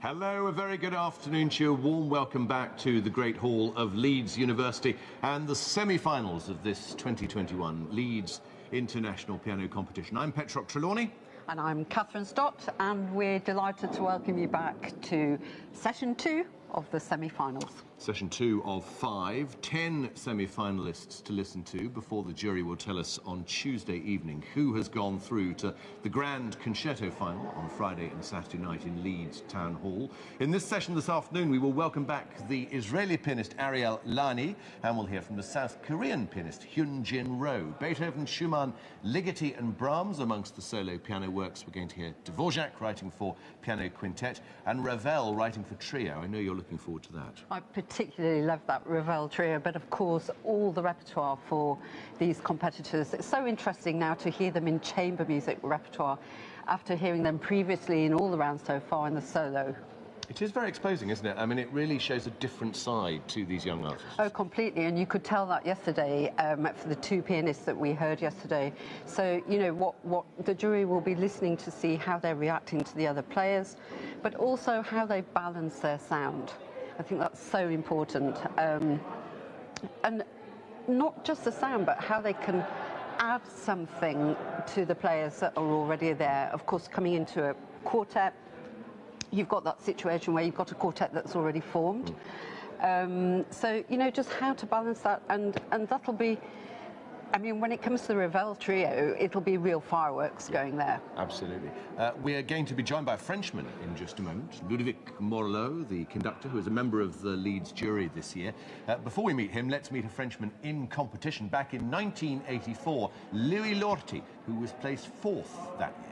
Hello, a very good afternoon to you. A warm welcome back to the Great Hall of Leeds University and the semi-finals of this 2021 Leeds International Piano Competition. I'm Petrock Trelawney. And I'm Catherine Stott, and we're delighted to welcome you back to session 2 of the semi-finals. Session 2 of 5, 10 semi-finalists to listen to before the jury will tell us on Tuesday evening who has gone through to the Grand Concerto final on Friday and Saturday night in Leeds Town Hall. In this session this afternoon, we will welcome back the Israeli pianist Ariel Lani, and we'll hear from the South Korean pianist Hyun Jin Ro. Beethoven, Schumann, Ligeti and Brahms amongst the solo piano works. We're going to hear Dvorak writing for piano quintet and Ravel writing for trio. I know you're looking forward to that. I particularly love that Ravel trio, but of course all the repertoire for these competitors. It's so interesting now to hear them in chamber music repertoire after hearing them previously in all the rounds so far in the solo. It is very exposing, isn't it? I mean, it really shows a different side to these young artists. Oh, completely, and you could tell that yesterday for the two pianists that we heard yesterday. So, you know, what the jury will be listening to see how they're reacting to the other players, but also how they balance their sound. I think that's so important. And not just the sound, but how they can add something to the players that are already there. Of course, coming into a quartet, you've got that situation where you've got a quartet that's already formed. So, you know, just how to balance that, and that'll be, I mean, when it comes to the Ravel trio, it'll be real fireworks going there. Absolutely. We are going to be joined by a Frenchman in just a moment, Ludovic Morelot, the conductor, who is a member of the Leeds jury this year. Before we meet him, let's meet a Frenchman in competition. Back in 1984, Louis Lorty, who was placed 4th that year.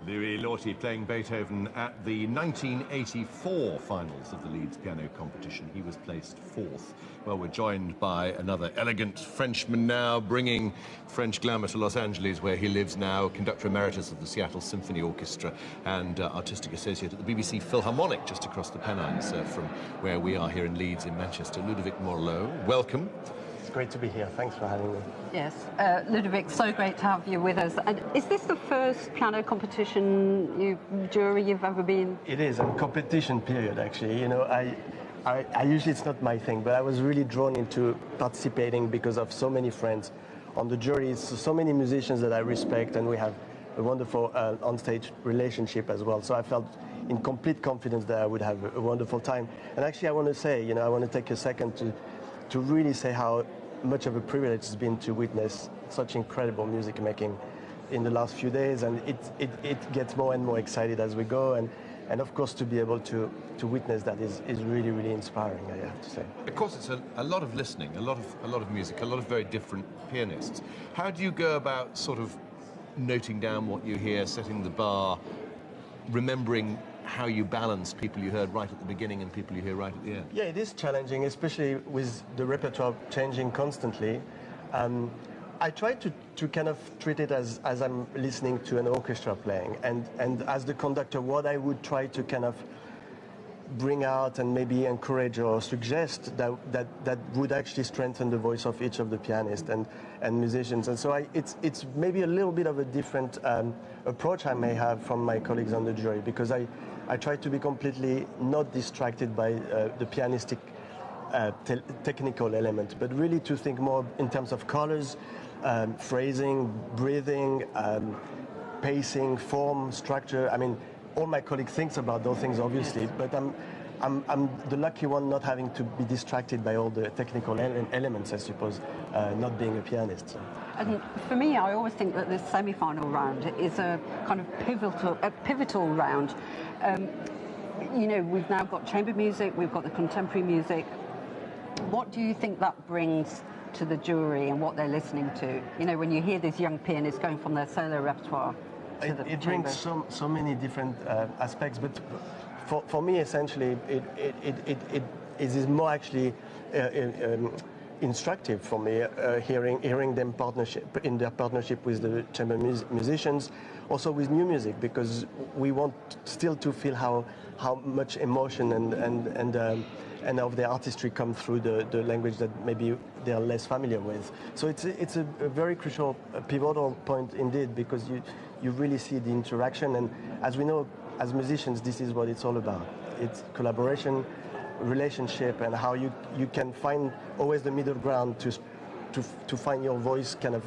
Louis Lorty playing Beethoven at the 1984 finals of the Leeds Piano Competition. He was placed fourth. Well, we're joined by another elegant Frenchman now, bringing French glamour to Los Angeles, where he lives now, conductor emeritus of the Seattle Symphony Orchestra and artistic associate at the BBC Philharmonic, just across the Pennines from where we are here in Leeds in Manchester. Ludovic Morlot, welcome. It's great to be here. Thanks for having me. Yes, Ludovic, so great to have you with us. And is this the first piano competition jury you've ever been? It is a competition period, actually. You know, I usually it's not my thing, but I was really drawn into participating because of so many friends on the jury, so many musicians that I respect, and we have a wonderful on-stage relationship as well. So I felt in complete confidence that I would have a wonderful time. And actually, I want to say, you know, I want to take a second to really say how much of a privilege it's been to witness such incredible music making in the last few days, and it gets more and more excited as we go, and of course to be able to witness that is really, really inspiring, I have to say. Of course, it's a lot of listening, a lot of music, a lot of very different pianists. How do you go about sort of noting down what you hear, setting the bar, remembering how you balance people you heard right at the beginning and people you hear right at the end? Yeah, it is challenging, especially with the repertoire changing constantly. I try to kind of treat it as I'm listening to an orchestra playing, and as the conductor, what I would try to kind of bring out and maybe encourage or suggest that would actually strengthen the voice of each of the pianists and musicians. And so it's maybe a little bit of a different approach I may have from my colleagues on the jury, because I try to be completely not distracted by the pianistic technical element, but really to think more in terms of colors, phrasing, breathing, pacing, form, structure. I mean, all my colleagues thinks about those things, obviously, but I'm the lucky one not having to be distracted by all the technical elements, I suppose, not being a pianist. So. And for me, I always think that this semi-final round is a kind of pivotal round. You know, we've now got chamber music, we've got the contemporary music. What do you think that brings to the jury and what they're listening to? You know, when you hear these young pianists going from their solo repertoire to the it chamber. brings so many different aspects, but for me, essentially, it is more actually instructive for me, hearing them in their partnership with the chamber musicians, also with new music, because we want still to feel how much emotion and of their artistry come through the language that maybe they are less familiar with. So it's a very crucial, pivotal point indeed, because you really see the interaction, and as we know, as musicians, this is what it's all about. It's collaboration, relationship, and how you can find always the middle ground to find your voice kind of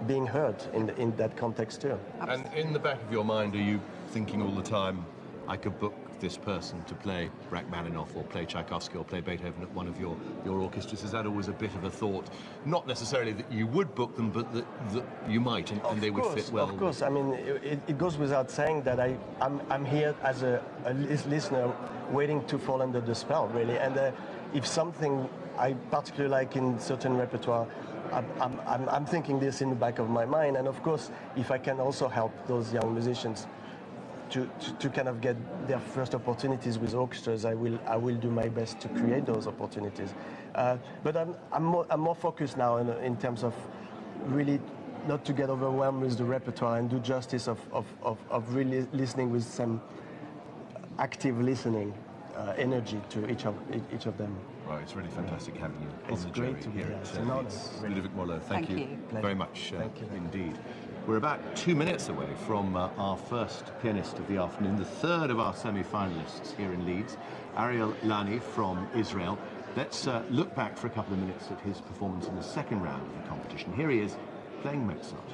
being heard in that context too. And in the back of your mind, are you thinking all the time, I could book this person to play Rachmaninoff or play Tchaikovsky or play Beethoven at one of your orchestras? Is that always a bit of a thought? Not necessarily that you would book them, but that you might, and they would fit well. Of course. I mean, it goes without saying that I'm here as a listener waiting to fall under the spell, really. And if something I particularly like in certain repertoire, I'm thinking this in the back of my mind. And of course, if I can also help those young musicians to kind of get their first opportunities with orchestras, I will do my best to create those opportunities. But I'm more focused now in terms of really not to get overwhelmed with the repertoire and do justice of really listening with some active listening energy to each of them. Well, it's really fantastic having you on It's the great jury to be here here. at It's an honor. Ludovic Morlot, thank you very much Thank you. indeed. We're about 2 minutes away from our first pianist of the afternoon, the third of our semi-finalists here in Leeds, Ariel Lani from Israel. Let's look back for a couple of minutes at his performance in the second round of the competition. Here he is playing Mozart.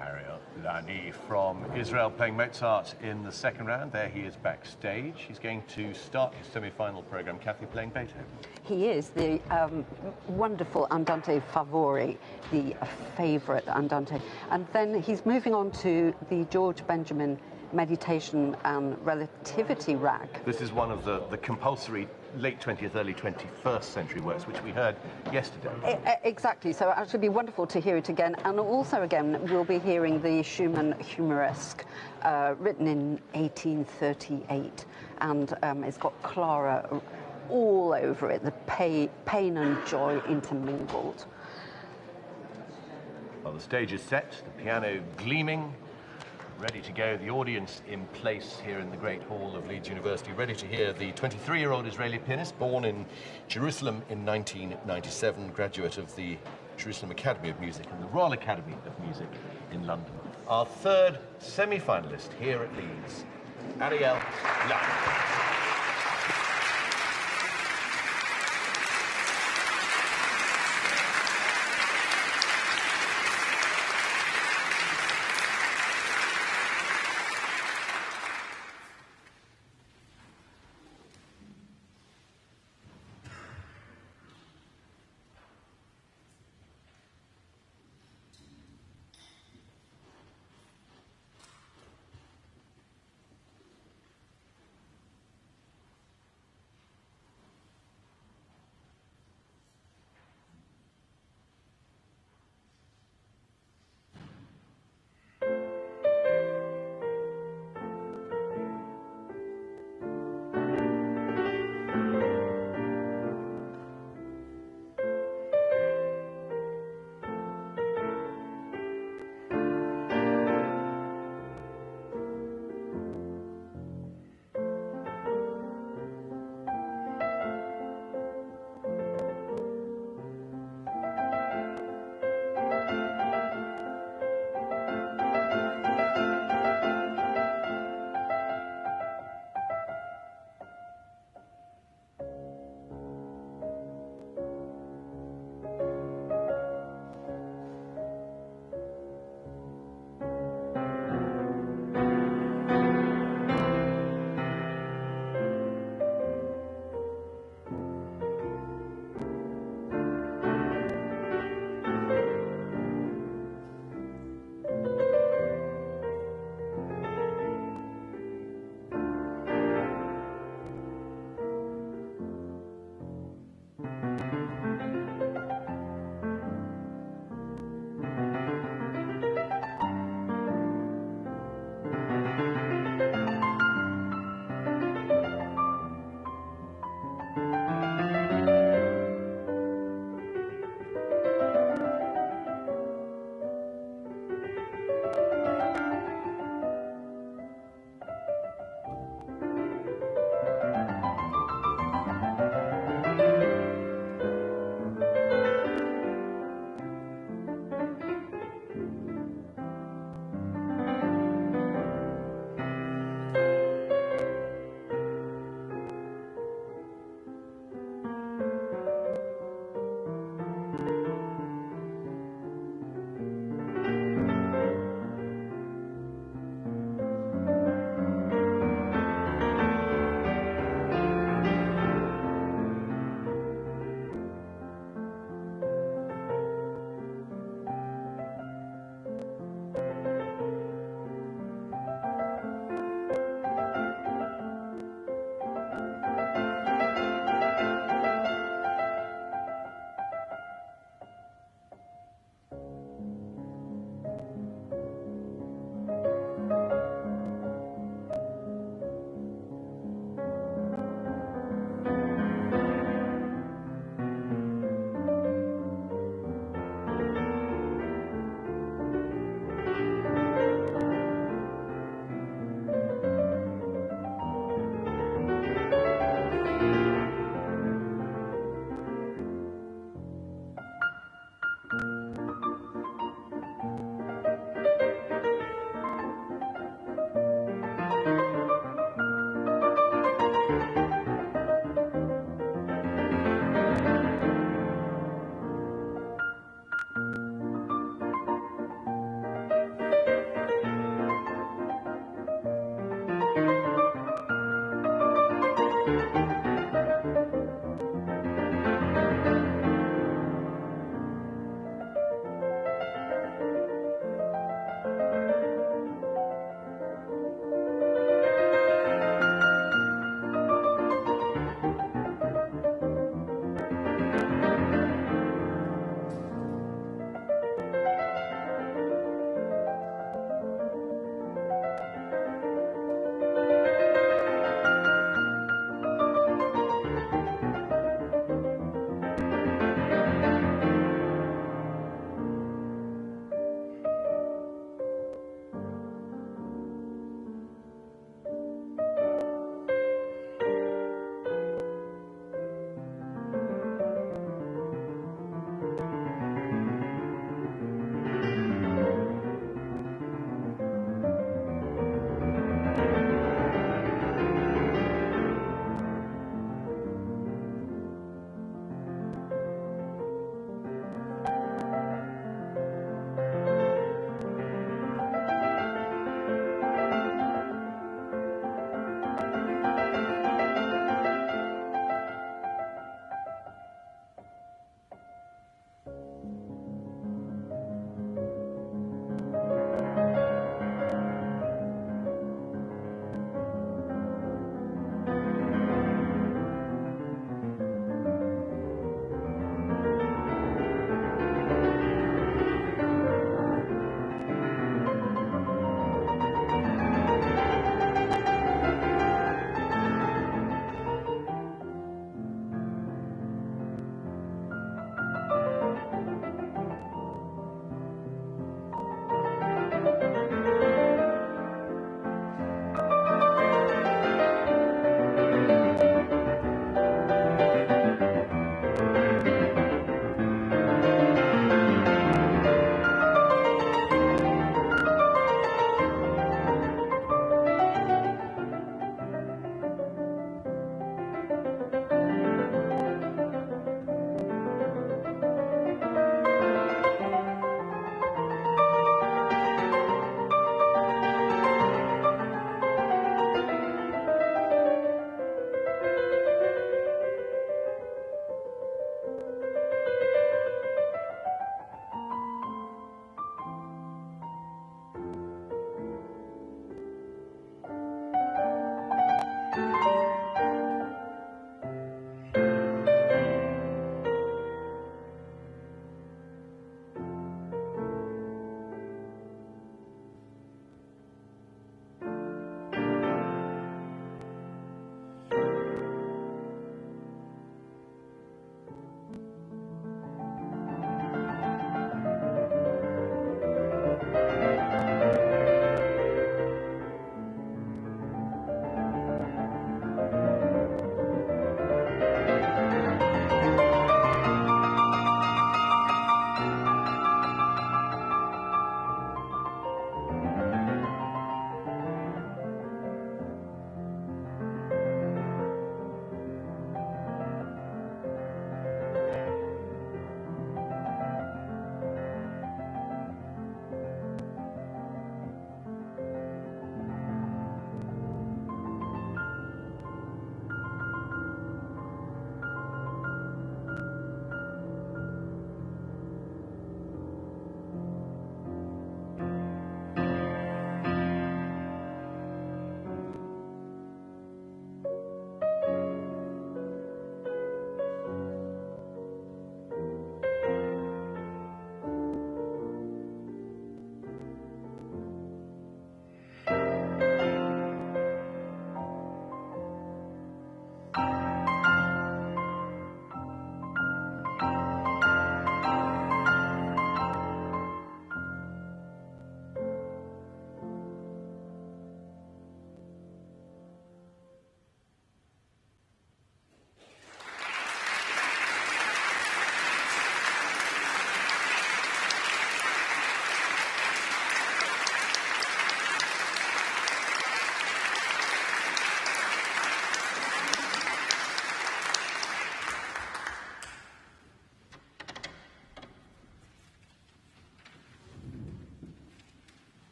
Ariel Lani from Israel playing Mozart in the second round. There he is backstage. He's going to start his semi-final program. Kathy playing Beethoven. He is the wonderful Andante Favori, the favourite Andante. And then he's moving on to the George Benjamin Meditation and Relativity Rag. This is one of the compulsory late 20th, early 21st century works, which we heard yesterday. Exactly, so it'll actually be wonderful to hear it again. And also again, we'll be hearing the Schumann Humoresque, written in 1838. And it's got Clara all over it, the pain and joy intermingled. Well, the stage is set, the piano gleaming, ready to go, the audience in place here in the Great Hall of Leeds University, ready to hear the 23-year-old Israeli pianist, born in Jerusalem in 1997, graduate of the Jerusalem Academy of Music and the Royal Academy of Music in London. Our third semi-finalist here at Leeds, Ariel Lani.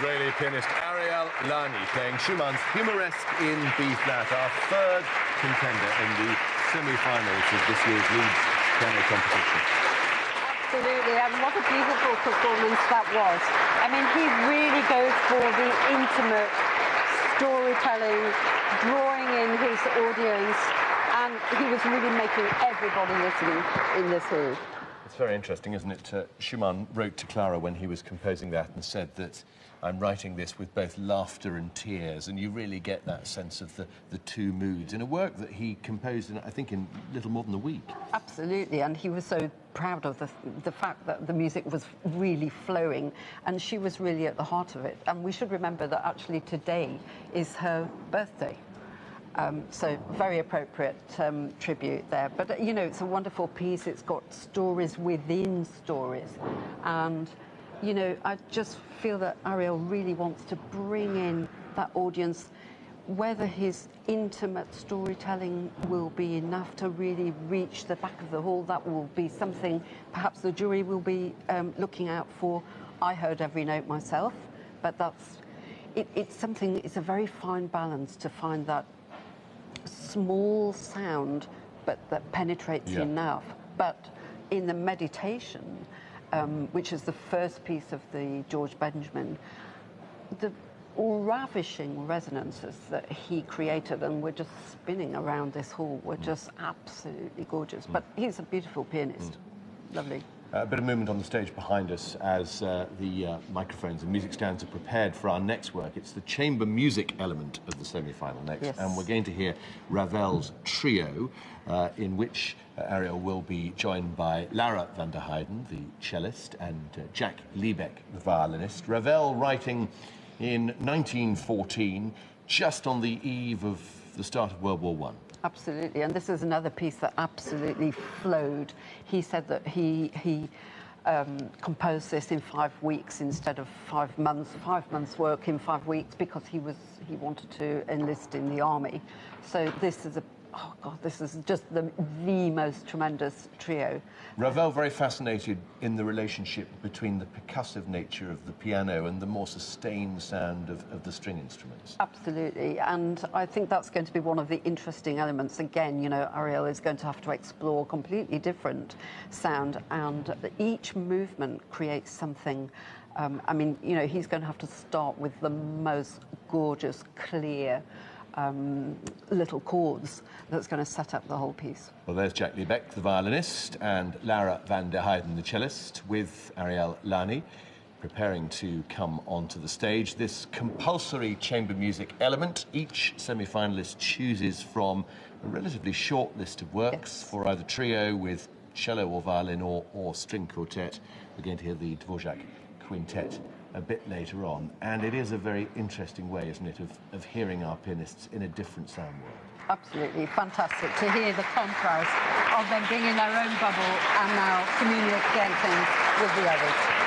Israeli pianist Ariel Lani playing Schumann's Humoresque in B-flat, our third contender in the semi-finals of this year's Leeds Piano Competition. Absolutely, and what a beautiful performance that was. I mean, he really goes for the intimate storytelling, drawing in his audience, and he was really making everybody listening in this hall. It's very interesting, isn't it? Schumann wrote to Clara when he was composing that and said that I'm writing this with both laughter and tears, and you really get that sense of the two moods in a work that he composed in, I think, in little more than a week. Absolutely, and he was so proud of the fact that the music was really flowing, and she was really at the heart of it. And we should remember that actually today is her birthday. So very appropriate tribute there. But, you know, it's a wonderful piece. It's got stories within stories. And, you know, I just feel that Ariel really wants to bring in that audience. Whether his intimate storytelling will be enough to really reach the back of the hall, that will be something perhaps the jury will be looking out for. I heard every note myself, but it's something, it's a very fine balance to find that small sound, but that penetrates enough. But in the meditation, which is the first piece of the George Benjamin, the ravishing resonances that he created and were just spinning around this hall were just absolutely gorgeous. But he's a beautiful pianist. Lovely. A bit of movement on the stage behind us as the microphones and music stands are prepared for our next work. It's the chamber music element of the semi-final next, and we're going to hear Ravel's Trio, in which Ariel will be joined by Lara van der Heyden, the cellist, and Jack Liebeck, the violinist. Ravel writing in 1914, just on the eve of the start of World War I. Absolutely, and this is another piece that absolutely flowed. He said that he composed this in 5 weeks instead of 5 months. 5 months' work in 5 weeks because he wanted to enlist in the army. So this is this is just the most tremendous trio. Ravel very fascinated in the relationship between the percussive nature of the piano and the more sustained sound of the string instruments. Absolutely, and I think that's going to be one of the interesting elements. Again, you know, Ariel is going to have to explore completely different sound, and each movement creates something. I mean, you know, he's going to have to start with the most gorgeous, clear little chords that's going to set up the whole piece. Well, there's Jack Liebeck, the violinist, and Lara van der Heyden, the cellist, with Ariel Lani preparing to come onto the stage. This compulsory chamber music element, each semi-finalist chooses from a relatively short list of works for either trio with cello or violin or string quartet. We're going to hear the Dvorak quintet a bit later on, and it is a very interesting way, isn't it, of hearing our pianists in a different sound world. Absolutely fantastic to hear the contrast of them being in their own bubble and now communicating with the others.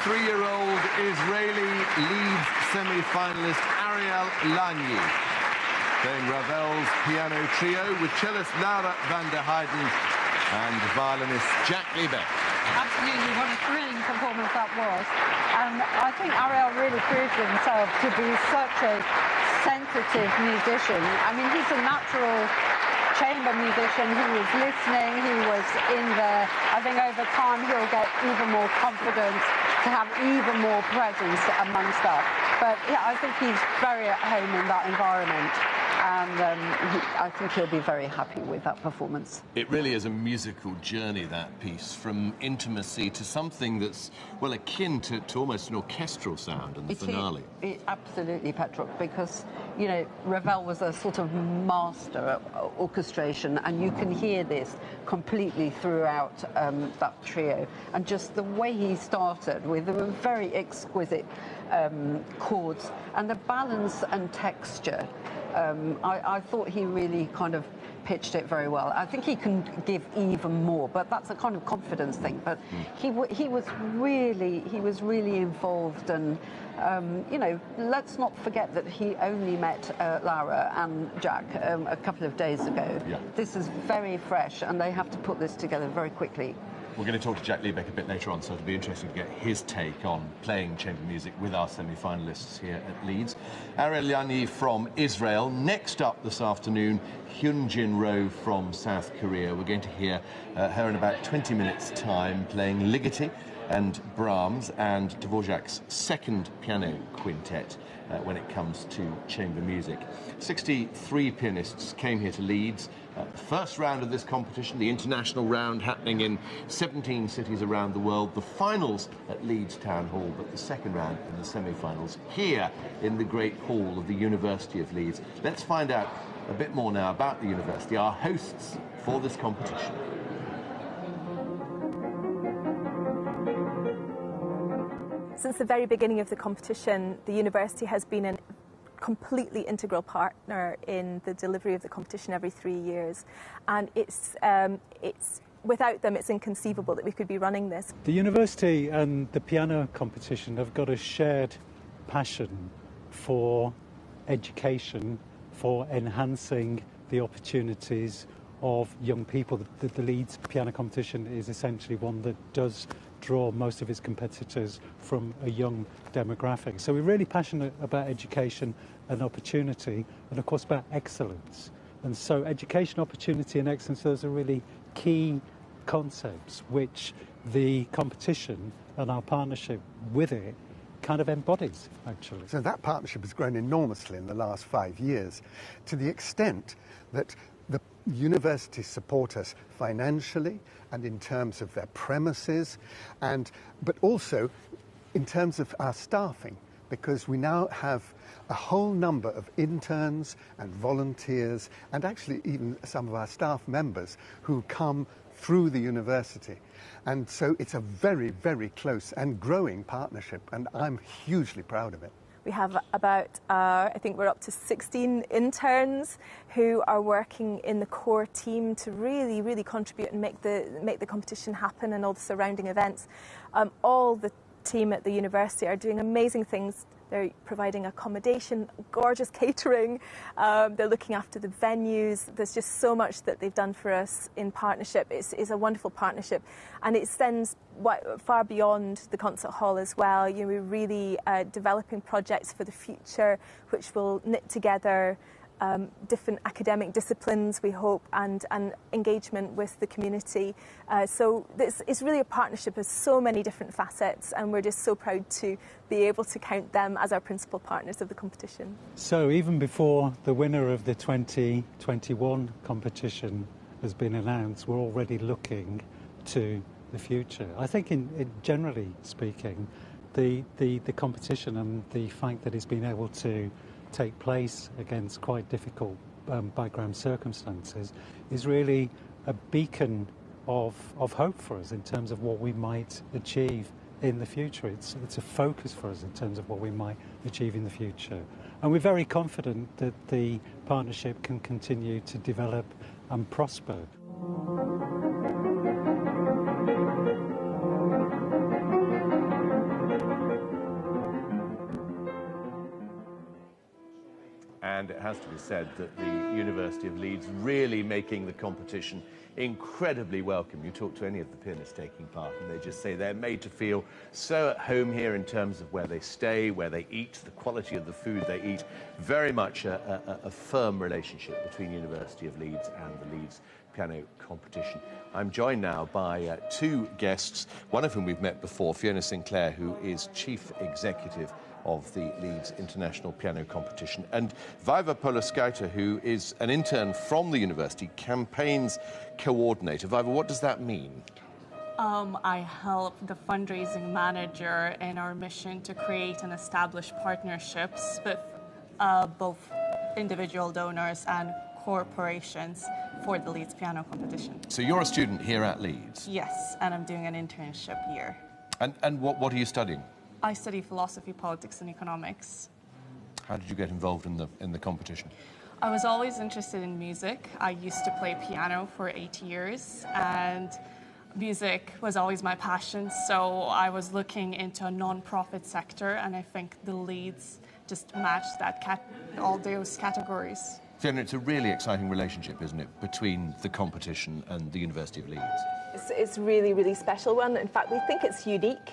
63-year-old Israeli Leeds semi-finalist Ariel Lanyi, playing Ravel's piano trio with cellist Laura van der Heijden and violinist Jack Liebeck. Absolutely, what a thrilling performance that was. And I think Ariel really proved himself to be such a sensitive musician. I mean, he's a natural chamber musician. He was listening, he was in there. I think over time he'll get even more confidence to have even more presence amongst us. But yeah, I think he's very at home in that environment. And I think he'll be very happy with that performance. It really is a musical journey, that piece, from intimacy to something that's, well, akin to almost an orchestral sound in the finale. Absolutely, Petrok, because, you know, Ravel was a sort of master at orchestration, and you can hear this completely throughout that trio. And just the way he started with very exquisite chords and the balance and texture. I thought he really kind of pitched it very well. I think he can give even more, but that's a kind of confidence thing. But he was really involved, and you know, let's not forget that he only met Laura and Jack a couple of days ago. Yeah. This is very fresh, and they have to put this together very quickly. We're going to talk to Jack Liebeck a bit later on, so it'll be interesting to get his take on playing chamber music with our semi-finalists here at Leeds. Ariel Lanyi from Israel. Next up this afternoon, Hyunjin Roh from South Korea. We're going to hear her in about 20 minutes' time playing Ligeti and Brahms and Dvorak's second piano quintet when it comes to chamber music. 63 pianists came here to Leeds. The first round of this competition, the international round, happening in 17 cities around the world. The finals at Leeds Town Hall, but the second round and the semi-finals here in the Great Hall of the University of Leeds. Let's find out a bit more now about the university, our hosts for this competition. Since the very beginning of the competition, the university has been a completely integral partner in the delivery of the competition every 3 years, and it's without them it's inconceivable that we could be running this. The university and the piano competition have got a shared passion for education, for enhancing the opportunities of young people. The Leeds Piano Competition is essentially one that does draw most of its competitors from a young demographic. So we're really passionate about education and opportunity, and of course about excellence. And so education, opportunity and excellence, those are really key concepts which the competition and our partnership with it kind of embodies, actually. So that partnership has grown enormously in the last 5 years, to the extent that the universities support us financially and in terms of their premises, but also in terms of our staffing, because we now have a whole number of interns and volunteers, and actually even some of our staff members who come through the university. And so it's a very, very close and growing partnership, and I'm hugely proud of it. We have about, I think we're up to 16 interns who are working in the core team to really, really contribute and make the competition happen and all the surrounding events. All the team at the university are doing amazing things. They're providing accommodation, gorgeous catering, they're looking after the venues. There's just so much that they've done for us in partnership. It's a wonderful partnership, and it extends far beyond the concert hall as well. You know, we're really developing projects for the future which will knit together different academic disciplines, we hope, and engagement with the community. So it's really a partnership of so many different facets, and we're just so proud to be able to count them as our principal partners of the competition. So even before the winner of the 2021 competition has been announced, we're already looking to the future. I think in generally speaking, the competition and the fact that it's been able to take place against quite difficult background circumstances is really a beacon of hope for us in terms of what we might achieve in the future. It's a focus for us in terms of what we might achieve in the future. And we're very confident that the partnership can continue to develop and prosper. And it has to be said that the University of Leeds really making the competition incredibly welcome. You talk to any of the pianists taking part and they just say they're made to feel so at home here in terms of where they stay, where they eat, the quality of the food they eat. Very much a firm relationship between University of Leeds and the Leeds Piano Competition. I'm joined now by two guests, one of whom we've met before, Fiona Sinclair, who is Chief Executive of the Leeds International Piano Competition, and Viva Poloskaita, who is an intern from the university, campaigns coordinator. Viva, what does that mean? I help the fundraising manager in our mission to create and establish partnerships with both individual donors and corporations for the Leeds Piano Competition. So you're a student here at Leeds? Yes, and I'm doing an internship here. And what are you studying? I study philosophy, politics and economics. How did you get involved in the competition? I was always interested in music. I used to play piano for 8 years and music was always my passion, so I was looking into a non-profit sector and I think the Leeds just matched that all those categories. Fiona, it's a really exciting relationship, isn't it, between the competition and the University of Leeds? It's really, really special one. In fact, we think it's unique.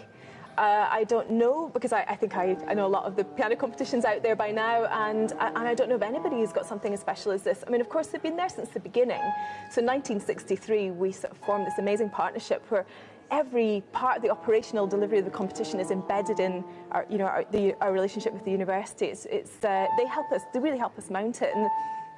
I don't know, because I think I know a lot of the piano competitions out there by now, and I don't know of anybody who's got something as special as this. I mean, of course, they've been there since the beginning. So in 1963, we sort of formed this amazing partnership where every part of the operational delivery of the competition is embedded in our, our relationship with the university. They help us, they really help us mount it. And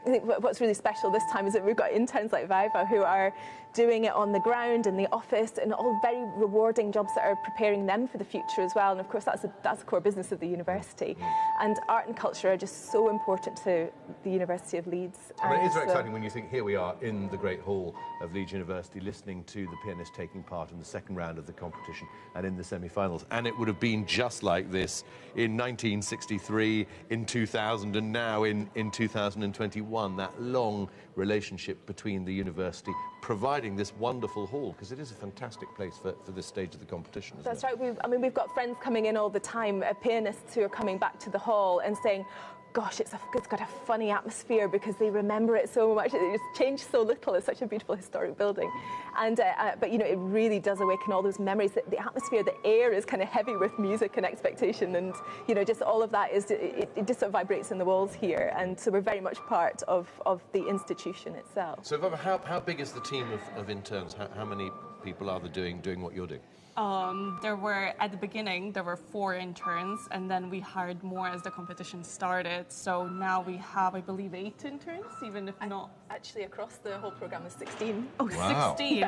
I think what's really special this time is that we've got interns like Viva who are doing it on the ground in the office, and all very rewarding jobs that are preparing them for the future as well. And of course, that's a core business of the university. And art and culture are just so important to the University of Leeds. I mean, it is very exciting when you think here we are in the Great Hall of Leeds University listening to the pianists taking part in the second round of the competition and in the semi-finals. And it would have been just like this in 1963, in 2000, and now in 2021. That long relationship between the university providing this wonderful hall, because it is a fantastic place for this stage of the competition, isn't it? That's right. We've got friends coming in all the time, pianists who are coming back to the hall and saying, gosh, it's got a funny atmosphere because they remember it so much. It's changed so little. It's such a beautiful historic building. And but it really does awaken all those memories. The atmosphere, the air is kind of heavy with music and expectation, and just all of that it just sort of vibrates in the walls here. And so we're very much part of the institution itself. So how big is the team of interns? How many people are there doing what you're doing? At the beginning, there were 4 interns, and then we hired more as the competition started. So now we have, I believe, 8 interns, even if not... Actually, across the whole programme is 16. Oh, wow. 16?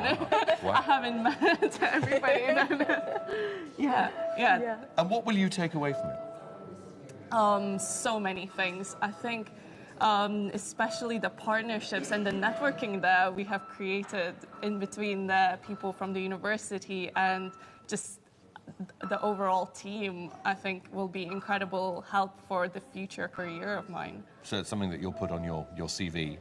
Wow. I haven't met everybody. Yeah. And what will you take away from it? So many things. I think especially the partnerships and the networking that we have created in between the people from the university and just the overall team, I think will be incredible help for the future career of mine. So it's something that you'll put on your CV?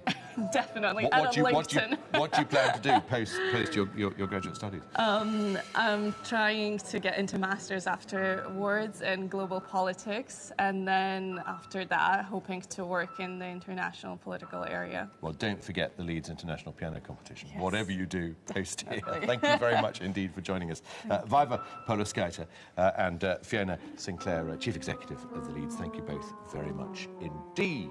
Definitely, What do you plan to do post your graduate studies? I'm trying to get into masters afterwards in global politics, and then after that, hoping to work in the international political area. Well, don't forget the Leeds International Piano Competition. Yes. Whatever you do, post here. Thank you very much indeed for joining us. Viva Poloskaita and Fiona Sinclair, Chief Executive of the Leeds. Thank you both very much indeed.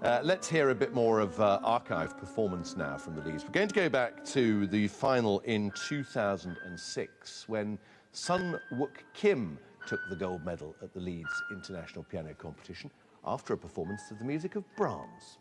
Let's hear a bit more of archive performance now from the Leeds. We're going to go back to the final in 2006 when Sun Wook Kim took the gold medal at the Leeds International Piano Competition after a performance to the music of Brahms.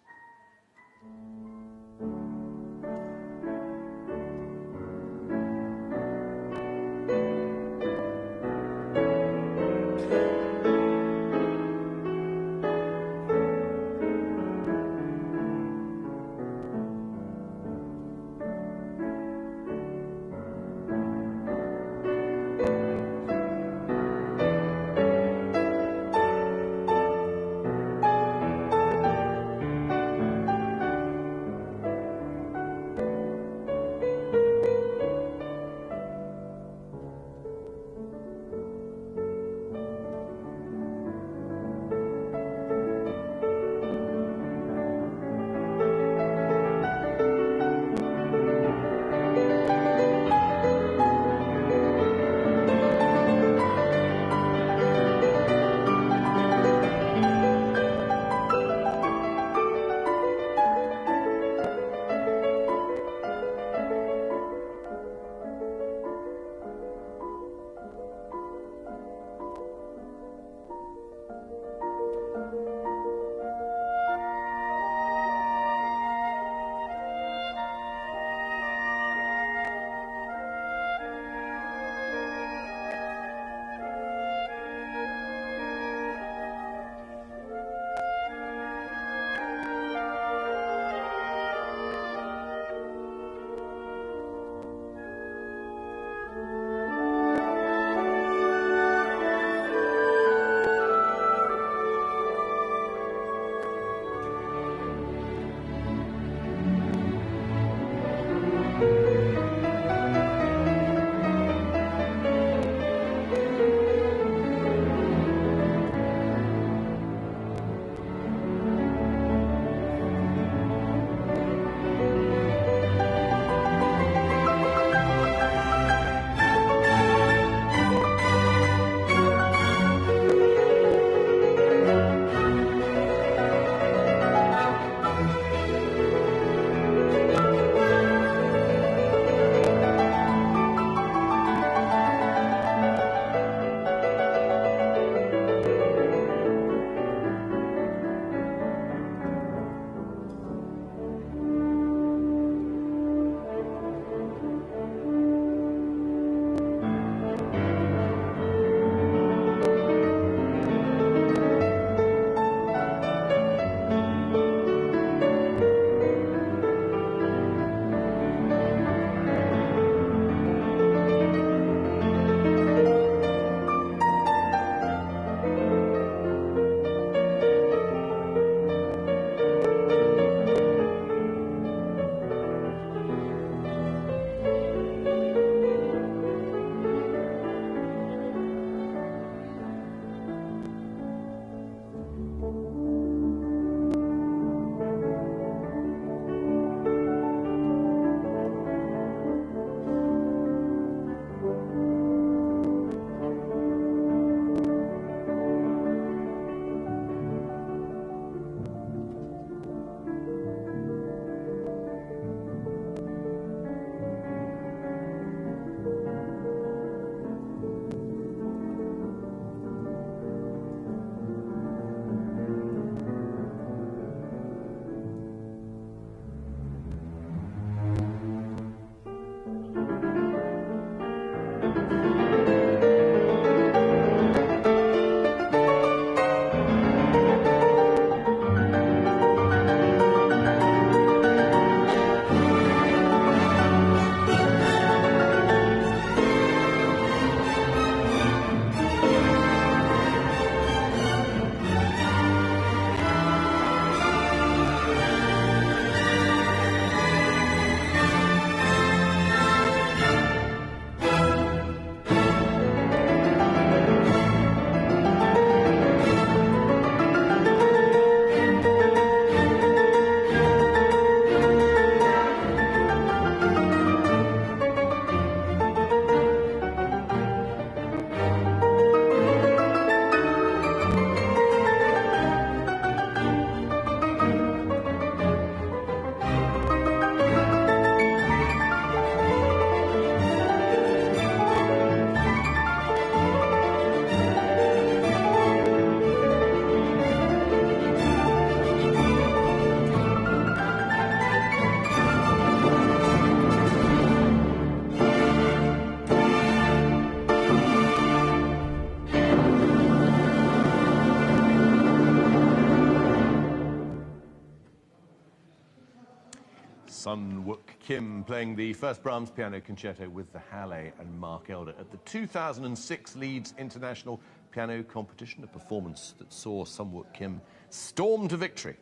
Sun Wook Kim playing the first Brahms piano concerto with the Halle and Mark Elder at the 2006 Leeds International Piano Competition, a performance that saw Sun Wook Kim storm to victory.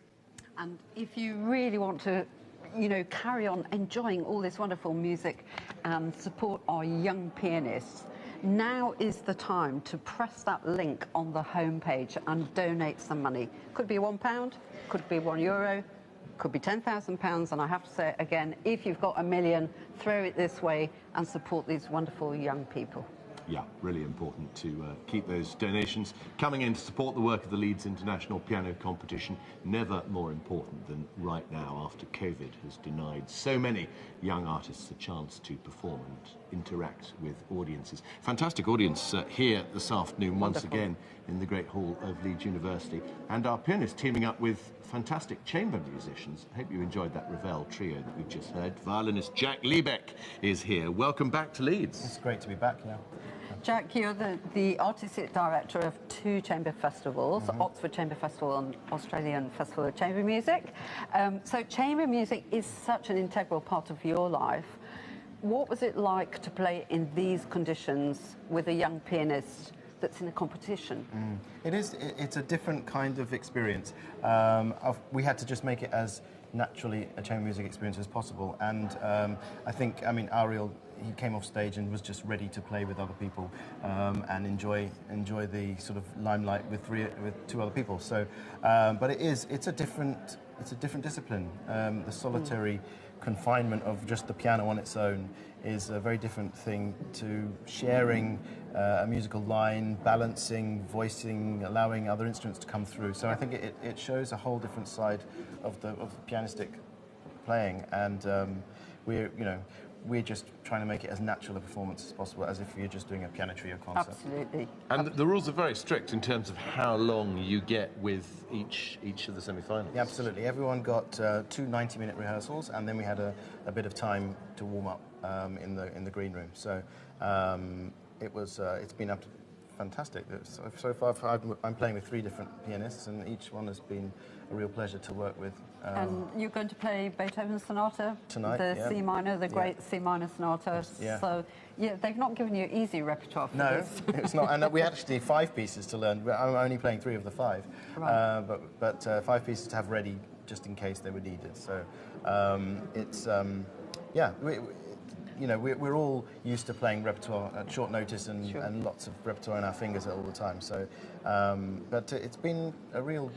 And if you really want to, you know, carry on enjoying all this wonderful music and support our young pianists, now is the time to press that link on the homepage and donate some money. Could be £1, could be €1, could be £10,000, and I have to say it again, if you've got $1 million, throw it this way and support these wonderful young people. Yeah, really important to keep those donations coming in to support the work of the Leeds International Piano Competition. Never more important than right now, after COVID has denied so many young artists a chance to perform and interact with audiences. Fantastic audience here this afternoon, once again, in the Great Hall of Leeds University. And our pianists teaming up with fantastic chamber musicians. I hope you enjoyed that Ravel trio that we've just heard. Violinist Jack Liebeck is here. Welcome back to Leeds. It's great to be back, yeah. Jack, you're the artistic director of 2 chamber festivals, Oxford Chamber Festival and Australian Festival of Chamber Music. So chamber music is such an integral part of your life. What was it like to play in these conditions with a young pianist that's in a competition? It's a different kind of experience. We had to just make it as naturally a chamber music experience as possible, and I think, Ariel, he came off stage and was just ready to play with other people and enjoy the sort of limelight with 2 other people. So, but it's a different discipline. The solitary confinement of just the piano on its own is a very different thing to sharing a musical line, balancing, voicing, allowing other instruments to come through. So I think it shows a whole different side of the pianistic playing, and we're just trying to make it as natural a performance as possible, as if you're just doing a piano trio concert. Absolutely. And the rules are very strict in terms of how long you get with each of the semi-finals. Yeah, absolutely. Everyone got 2 90-minute rehearsals, and then we had a bit of time to warm up in the green room. So it's been fantastic. So far, I'm playing with 3 different pianists, and each one has been a real pleasure to work with. And you're going to play Beethoven's Sonata tonight, the C minor, the great C minor sonata. Yeah. So, yeah, they've not given you easy repertoire for this. No, it's not. And we actually 5 pieces to learn. I'm only playing 3 of the 5, Right. but 5 pieces to have ready just in case they were needed. So we're all used to playing repertoire at short notice and lots of repertoire in our fingers all the time. So, but it's been a real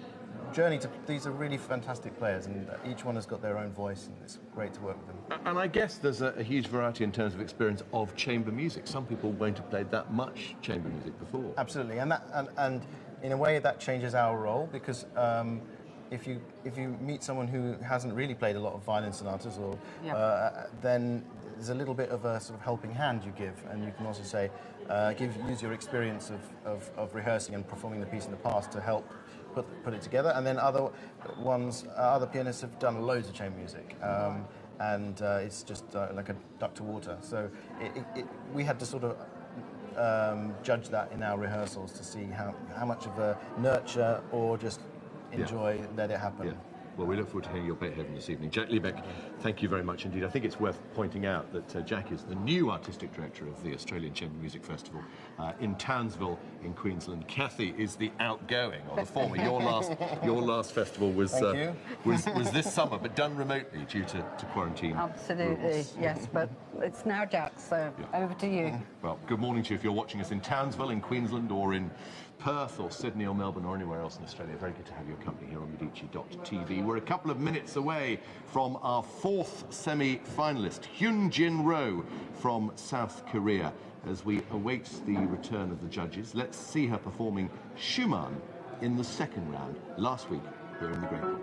journey. These are really fantastic players, and each one has got their own voice, and it's great to work with them. And I guess there's a huge variety in terms of experience of chamber music. Some people won't have played that much chamber music before. Absolutely, and in a way that changes our role, because if you meet someone who hasn't really played a lot of violin sonatas, or then there's a little bit of a sort of helping hand you give, and you can also say, use your experience of rehearsing and performing the piece in the past to help put it together. And then other pianists have done loads of chamber music, and it's just like a duck to water. So we had to sort of judge that in our rehearsals to see how much of a nurture or just enjoy, let it happen. Yeah. Well, we look forward to hearing your Beethoven this evening. Jack Liebeck, thank you very much indeed. I think it's worth pointing out that Jack is the new artistic director of the Australian Chamber Music Festival in Townsville in Queensland. Kathy is the outgoing, or the former. Your last festival was this summer, but done remotely due to quarantine. Absolutely, rules. yes, but it's now Jack, so over to you. Well, good morning to you if you're watching us in Townsville in Queensland, or in Perth or Sydney or Melbourne or anywhere else in Australia. Very good to have your company here on medici.tv. We're a couple of minutes away from our 4th semi-finalist, Hyun Jin Ro from South Korea. As we await the return of the judges, let's see her performing Schumann in the 2nd round last week here in the Great Hall.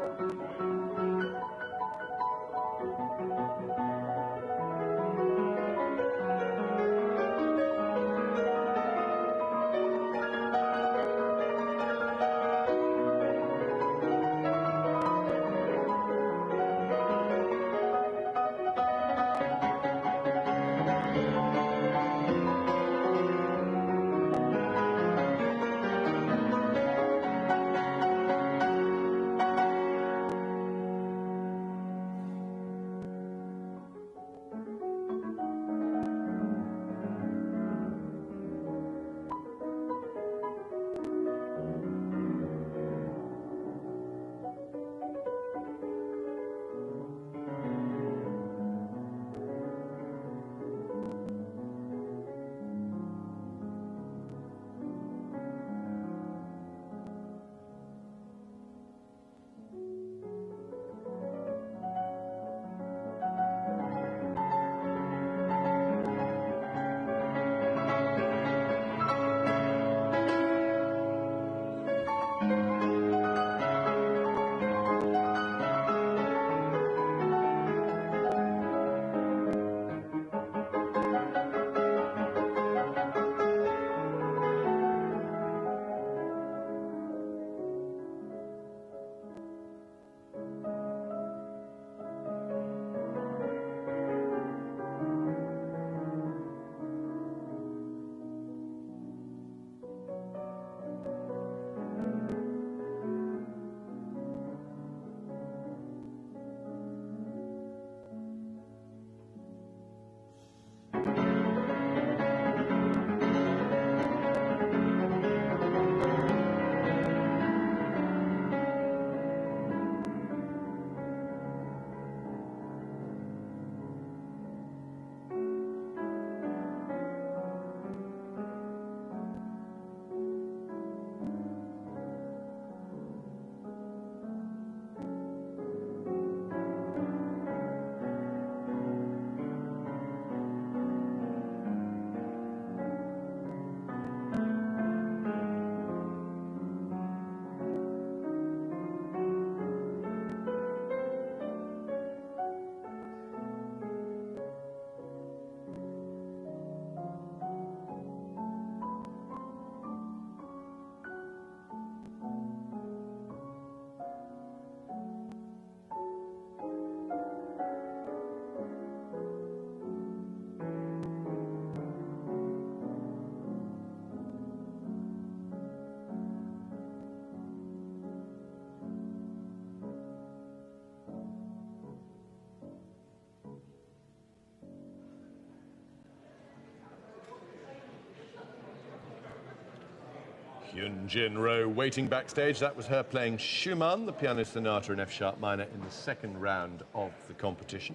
Hyun Jin Ro waiting backstage. That was her playing Schumann, the piano sonata in F sharp minor, in the second round of the competition.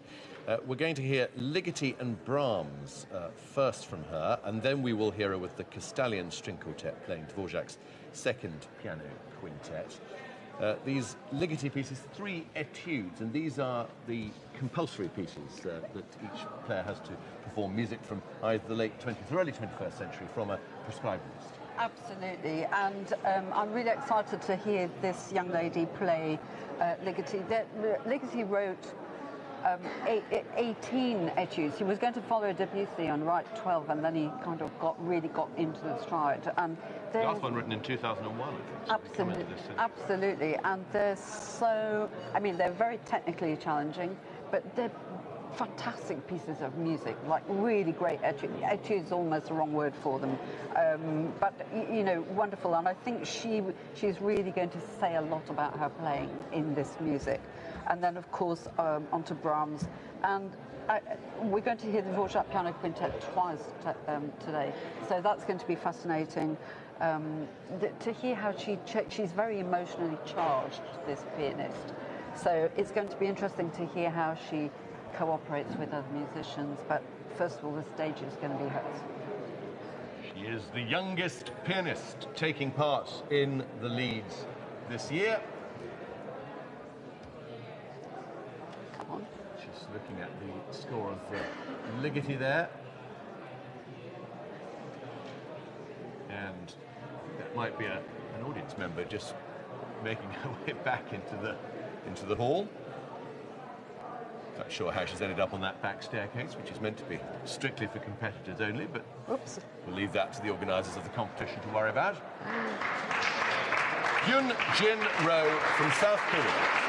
We're going to hear Ligeti and Brahms first from her, and then we will hear her with the Castalian String Quartet playing Dvorak's second piano quintet. These Ligeti pieces, 3 etudes, and these are the compulsory pieces that each player has to perform music from either the late 20th or early 21st century from a prescribed list. Absolutely, and I'm really excited to hear this young lady play Ligeti. Ligeti wrote 18 etudes. He was going to follow Debussy and write 12, and then he kind of really got into the stride. And the last one written in 2001, I think. So absolutely, and they're so, I mean, they're very technically challenging, but they're fantastic pieces of music, like really great etudes. Etude is almost the wrong word for them, but you know, wonderful. And I think she's really going to say a lot about her playing in this music. And then, of course, onto Brahms, and we're going to hear the Dvorak Piano Quintet twice today. So that's going to be fascinating to hear how she's very emotionally charged, this pianist. So it's going to be interesting to hear how she cooperates with other musicians, but first of all, the stage is going to be hers. She is the youngest pianist taking part in the Leeds this year. Come on. She's looking at the score of Ligeti there. And that might be an audience member just making her way back into the hall. Not sure how she's ended up on that back staircase, which is meant to be strictly for competitors only, but oops, we'll leave that to the organisers of the competition to worry about. Hyun Jin Ro from South Korea.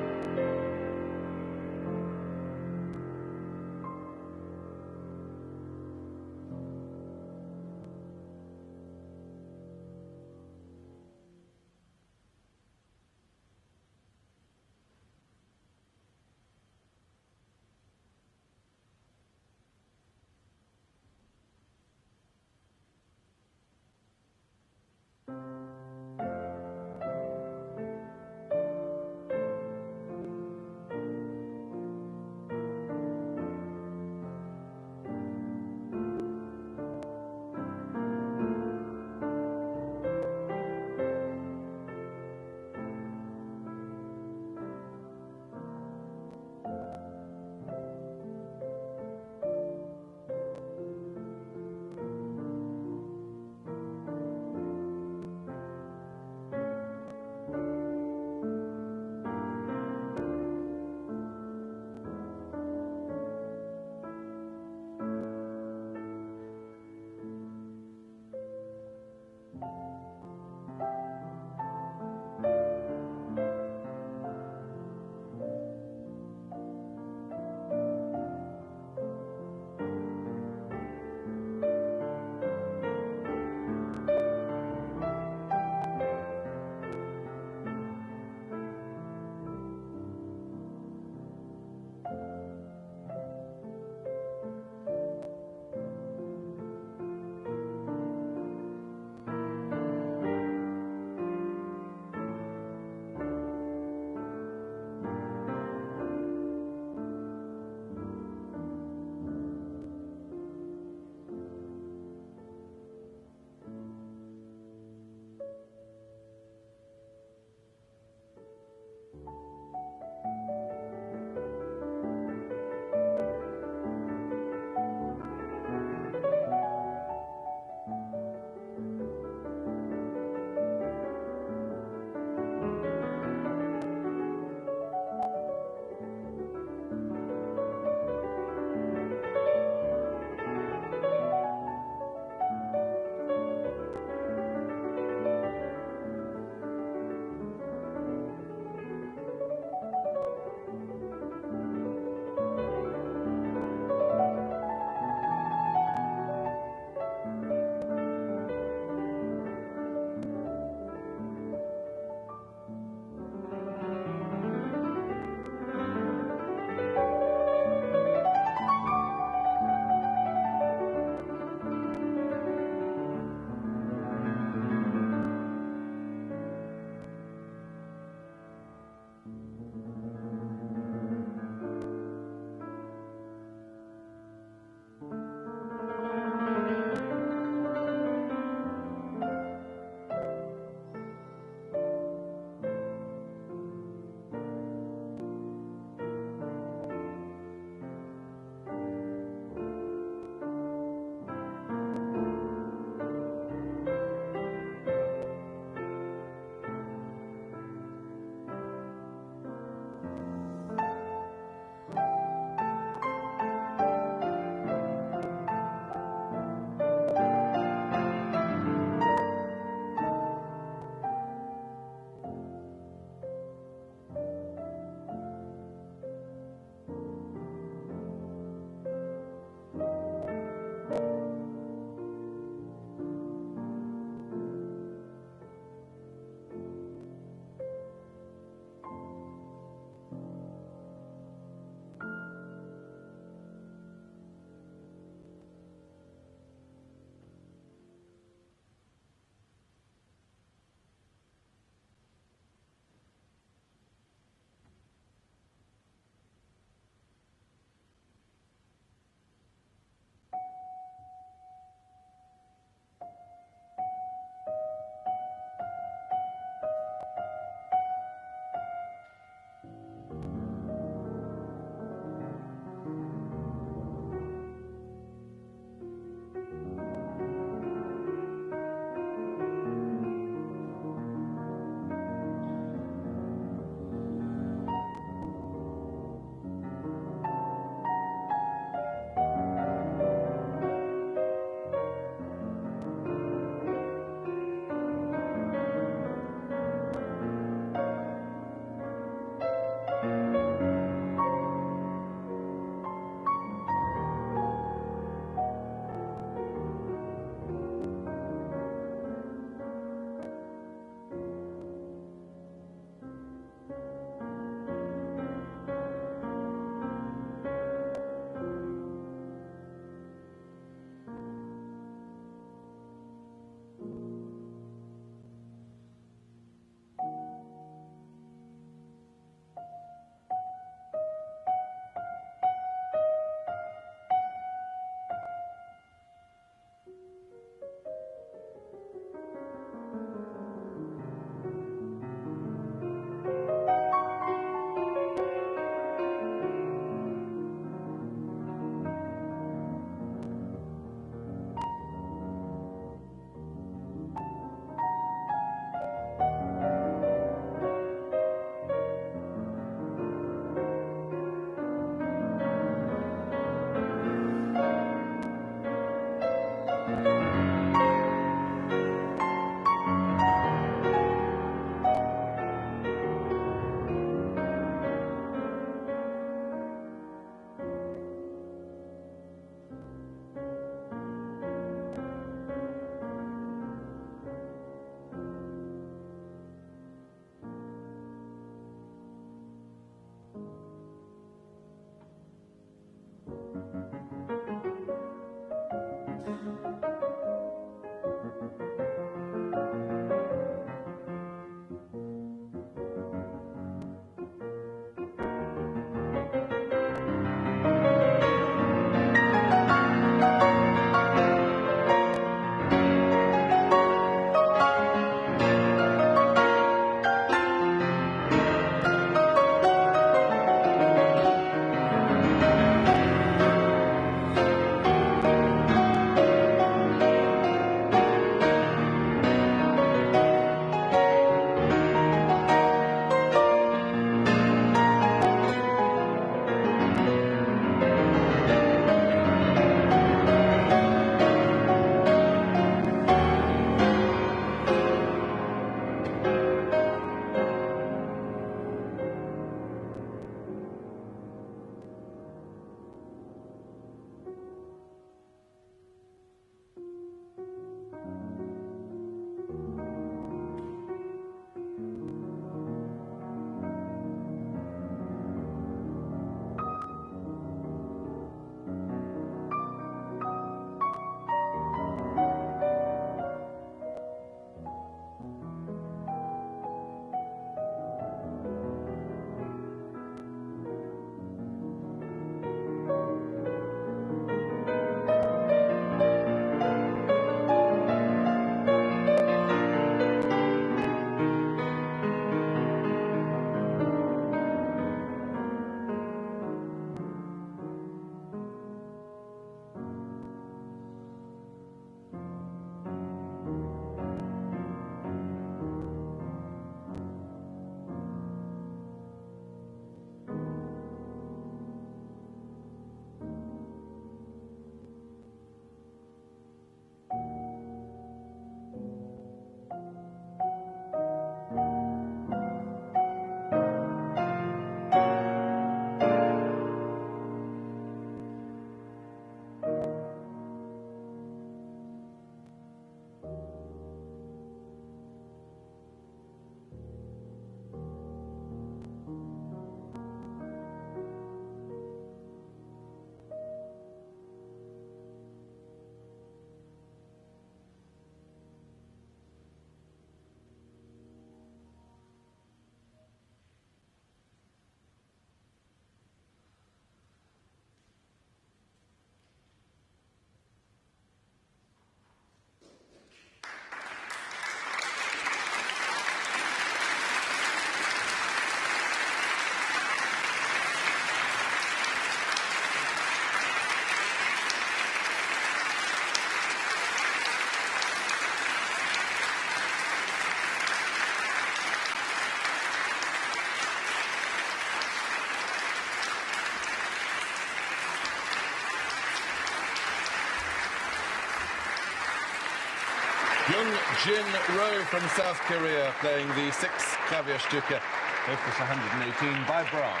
Jin Ro from South Korea playing the 6th Klavierstücke, Opus 118 by Brahms.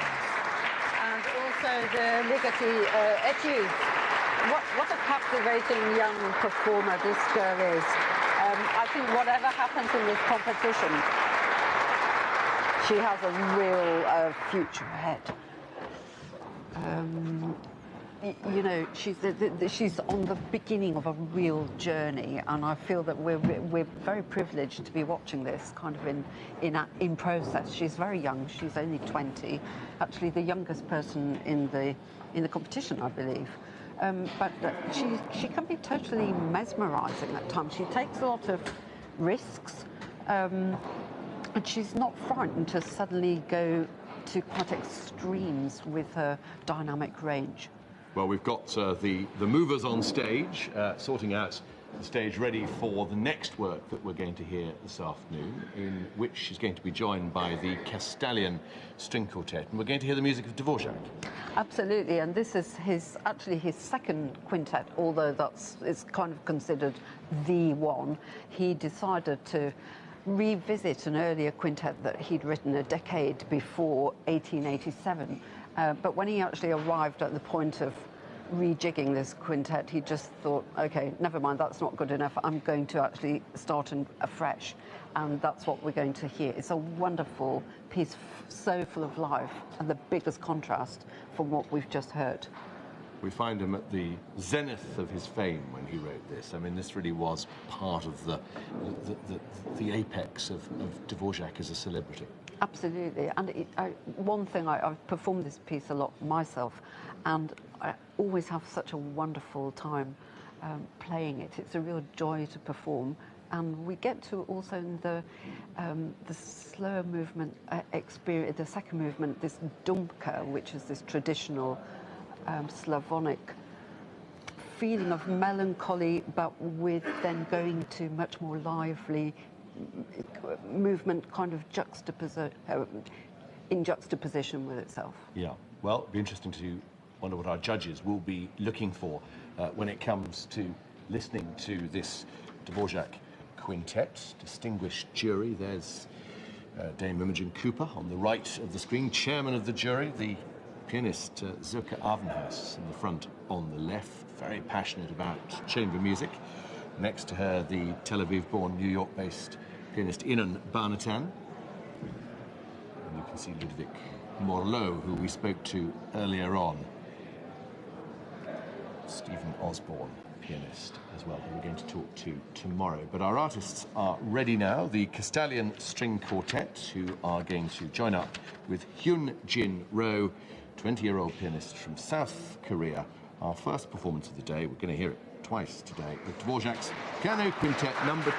And also the Ligeti Etudes. What a captivating young performer this girl is. I think whatever happens in this competition, she has a real future ahead. You know, she's on the beginning of a real journey, and I feel that we're very privileged to be watching this kind of in process. She's very young; she's only 20, actually the youngest person in the competition, I believe. But she can be totally mesmerising at times. She takes a lot of risks, and she's not frightened to suddenly go to quite extremes with her dynamic range. Well, we've got the movers on stage, sorting out the stage ready for the next work that we're going to hear this afternoon, in which she's going to be joined by the Castalian String Quartet, and we're going to hear the music of Dvorak. Absolutely, and this is actually his second quintet, although it's kind of considered the one. He decided to revisit an earlier quintet that he'd written a decade before, 1887. But when he actually arrived at the point of rejigging this quintet, he just thought, okay, never mind, that's not good enough. I'm going to actually start afresh. And that's what we're going to hear. It's a wonderful piece, so full of life, and the biggest contrast from what we've just heard. We find him at the zenith of his fame when he wrote this. I mean, this really was part of the apex of Dvorak as a celebrity. Absolutely, and one thing, I've performed this piece a lot myself, and I always have such a wonderful time playing it. It's a real joy to perform, and we get to also in the slower movement experience, the second movement, this dumka, which is this traditional Slavonic feeling of melancholy, but with then going to much more lively movement, kind of in juxtaposition with itself. Yeah, well, it'll be interesting to wonder what our judges will be looking for when it comes to listening to this Dvorak quintet. Distinguished jury, there's Dame Imogen Cooper on the right of the screen, chairman of the jury, the pianist Zoka Avenhurst in the front on the left, very passionate about chamber music. Next to her, the Tel Aviv-born, New York-based pianist Inon Barnatan. And you can see Ludwig Morleau, who we spoke to earlier on. Stephen Osborne, pianist as well, who we're going to talk to tomorrow. But our artists are ready now. The Castalian String Quartet, who are going to join up with Hyun Jin Ro, 20-year-old pianist from South Korea. Our first performance of the day, we're going to hear it twice today, with Dvorak's Piano Quintet number 2.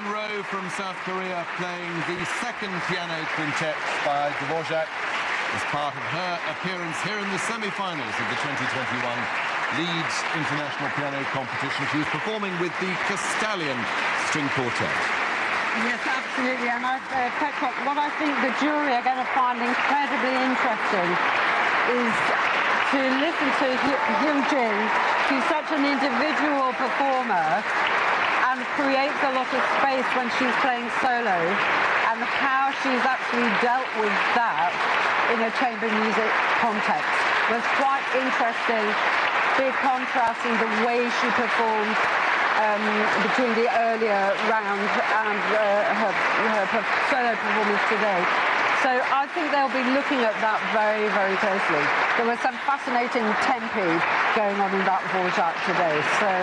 Jin-Ro from South Korea playing the second piano quintet by Dvorak as part of her appearance here in the semi-finals of the 2021 Leeds International Piano Competition. She's performing with the Castellan String Quartet. Yes, absolutely. And Petrock, what I think the jury are going to find incredibly interesting is to listen to Hyun-Jin, who's such an individual performer and creates a lot of space when she's playing solo, and how she's actually dealt with that in a chamber music context was quite interesting. Big contrast in the way she performed between the earlier round and her solo performance today. So I think they'll be looking at that very, very closely. There was some fascinating tempi going on in that Dvorak today. So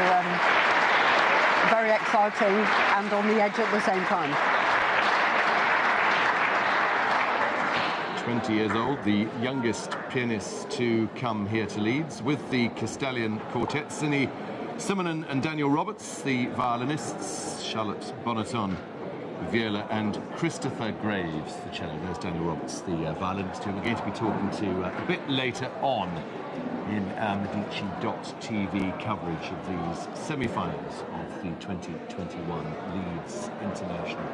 very exciting and on the edge at the same time. 20 years old, the youngest pianist to come here to Leeds with the Castellan Quartet. Sini Simonon and Daniel Roberts, the violinists, Charlotte Bonneton, viola, and Christopher Graves, the cello. There's Daniel Roberts, the violinist, who we're going to be talking to a bit later on in our medici.tv coverage of these semi-finals of the 2021 Leeds International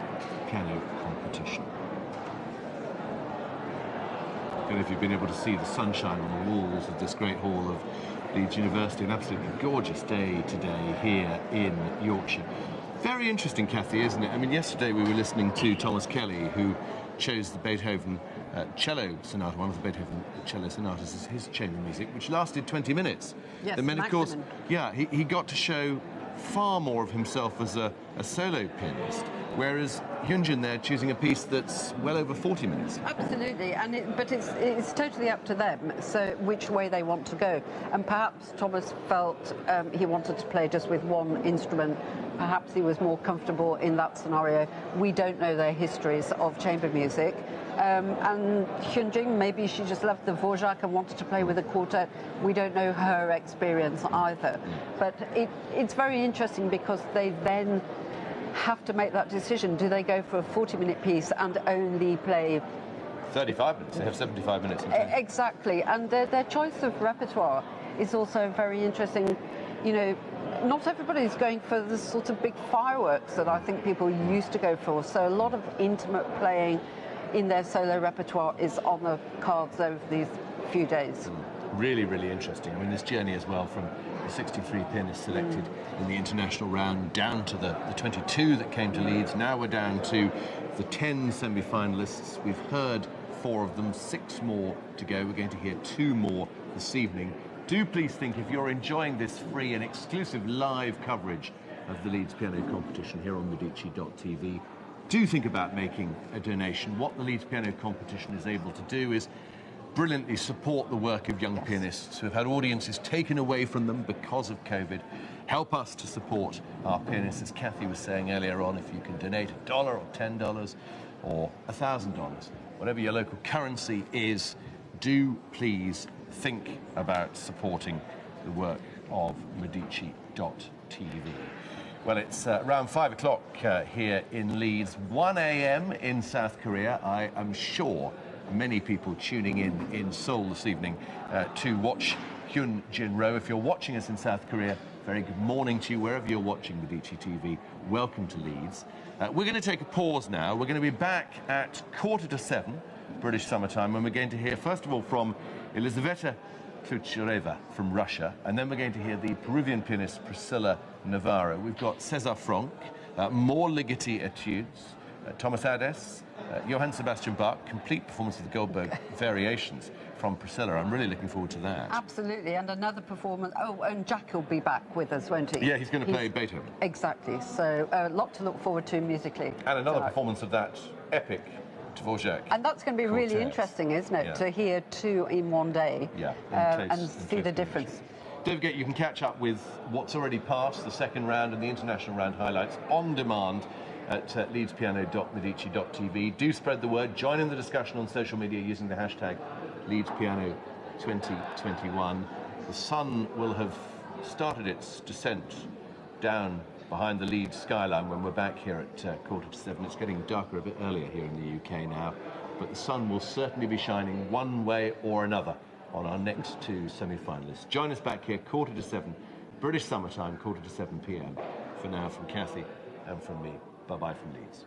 Piano Competition. I don't know if you've been able to see the sunshine on the walls of this great hall of Leeds University. An absolutely gorgeous day today here in Yorkshire. Very interesting, Kathy, isn't it? I mean, yesterday we were listening to Thomas Kelly, who chose the Beethoven cello sonata, one of the Beethoven cello sonatas, as his chamber music, which lasted 20 minutes. Yes, and then, of course, maximum. yeah, he got to show far more of himself as a solo pianist, whereas Hyun-Jin there choosing a piece that's well over 40 minutes. Absolutely, and but it's totally up to them, so which way they want to go. And perhaps Thomas felt he wanted to play just with one instrument. Perhaps he was more comfortable in that scenario. We don't know their histories of chamber music. And Hyun-Jin, maybe she just loved the Dvorak and wanted to play with a quartet. We don't know her experience either. But it's very interesting because they then have to make that decision. Do they go for a 40-minute piece and only play 35 minutes. They have 75 minutes. Exactly. And their choice of repertoire is also very interesting. You know, not everybody's going for the sort of big fireworks that I think people used to go for. So a lot of intimate playing in their solo repertoire is on the cards over these few days. Really, really interesting. I mean, this journey as well from the 63 pianists selected in the international round down to the 22 that came to Leeds. Now we're down to the 10 semi-finalists. We've heard 4 of them, 6 more to go. We're going to hear 2 more this evening. Do please think, if you're enjoying this free and exclusive live coverage of the Leeds Piano Competition here on medici.tv, do think about making a donation. What the Leeds Piano Competition is able to do is brilliantly support the work of young pianists who have had audiences taken away from them because of COVID. Help us to support our pianists, as Kathy was saying earlier on. If you can donate $1 or $10 or $1,000, whatever your local currency is, do please think about supporting the work of medici.tv. Well, it's around 5 o'clock here in Leeds, 1 a.m. in South Korea. I am sure many people tuning in Seoul this evening to watch Jin-Ro. If you're watching us in South Korea, very good morning to you, wherever you're watching Medici TV. Welcome to Leeds. We're going to take a pause now. We're going to be back at 6:45 British summertime, when we're going to hear, first of all, from Elizaveta Kluchureva from Russia, and then we're going to hear the Peruvian pianist Priscilla Navarro. We've got Cesar Franck, more Ligeti etudes, Thomas Adès, Johann Sebastian Bach, complete performance of the Goldberg variations from Priscilla. I'm really looking forward to that. Absolutely, and another performance. Oh, and Jack will be back with us, won't he? Yeah, he's going to play Beethoven. Exactly, so a lot to look forward to musically. And another performance of that epic Dvorak. And that's going to be really interesting, isn't it, to hear 2 in one day and see the difference. Don't forget, you can catch up with what's already passed, the second round and the international round highlights on demand at leedspiano.medici.tv. Do spread the word. Join in the discussion on social media using the hashtag LeedsPiano2021. The sun will have started its descent down behind the Leeds skyline when we're back here at 6:45. It's getting darker a bit earlier here in the UK now, but the sun will certainly be shining one way or another on our next two semi-finalists. Join us back here 6:45, British summertime, 6:45 p.m. For now, from Kathy and from me, bye-bye from Leeds.